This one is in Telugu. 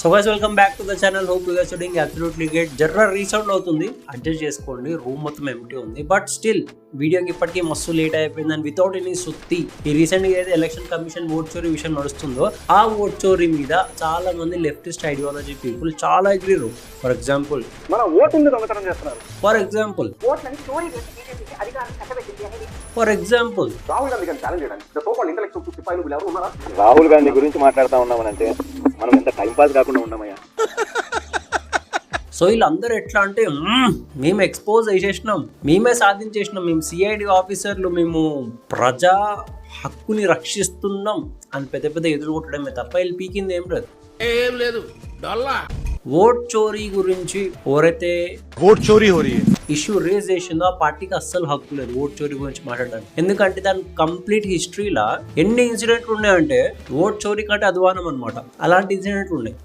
So guys welcome back to the channel. Hope you guys are doing absolutely great. జర్ర రీసౌండ్ అవుతుంది, అడ్జస్ట్ చేసుకోండి. రూమ్ మొత్తం ఎంటీ ఉంది, బట్ స్టిల్ వీడియోకి ఇప్పటికీ మస్తు లేట్ అయిపోయింది. అండ్ వితౌట్ ఎనీ సుత్తి ఈ రీసెంట్ గా ఏదైతే ఎలక్షన్ కమిషన్ ఓట్ చోరీ విషయం నడుస్తుందో ఆ ఓట్ చోరీ మీద చాలా మంది లెఫ్టిస్ట్ ఐడియాలజీ పీపుల్ చాలా ఎగ్రీరు. For example for example Rahul Gandhi గురించి మాట్లాడుతా ఉన్నామనంటే మనం ఎంత టైం పాస్ కాకుండా ఉన్నామయ్యా. సో వీళ్ళందరూ ఎట్లా అంటే మేము ఎక్స్పోజ్ చేసేసినాం, మేమే సాధించేసినాం, మేము సిఐడి ఆఫీసర్లు, మేము ప్రజా హక్కుని రక్షిస్తున్నాం అని పెద్ద పెద్ద ఎదురు కొట్టడమే తప్ప వీళ్ళు పీకింది ఏం లేదు. ఓట్ చోరీ గురించి ఎవరైతే ఓట్ చోరీ ఇష్యూ రేజ్ చేసిందో ఆ పార్టీకి అస్సలు హక్కు లేదు ఓట్ చోరీ గురించి మాట్లాడడానికి. ఎందుకంటే దాని కంప్లీట్ హిస్టరీలో ఎన్ని ఇన్సిడెంట్లు ఉన్నాయంటే ఓట్ చోరీ కంటే అధ్వానం అనమాట. అలాంటి ఇన్సిడెంట్లు ఉన్నాయి.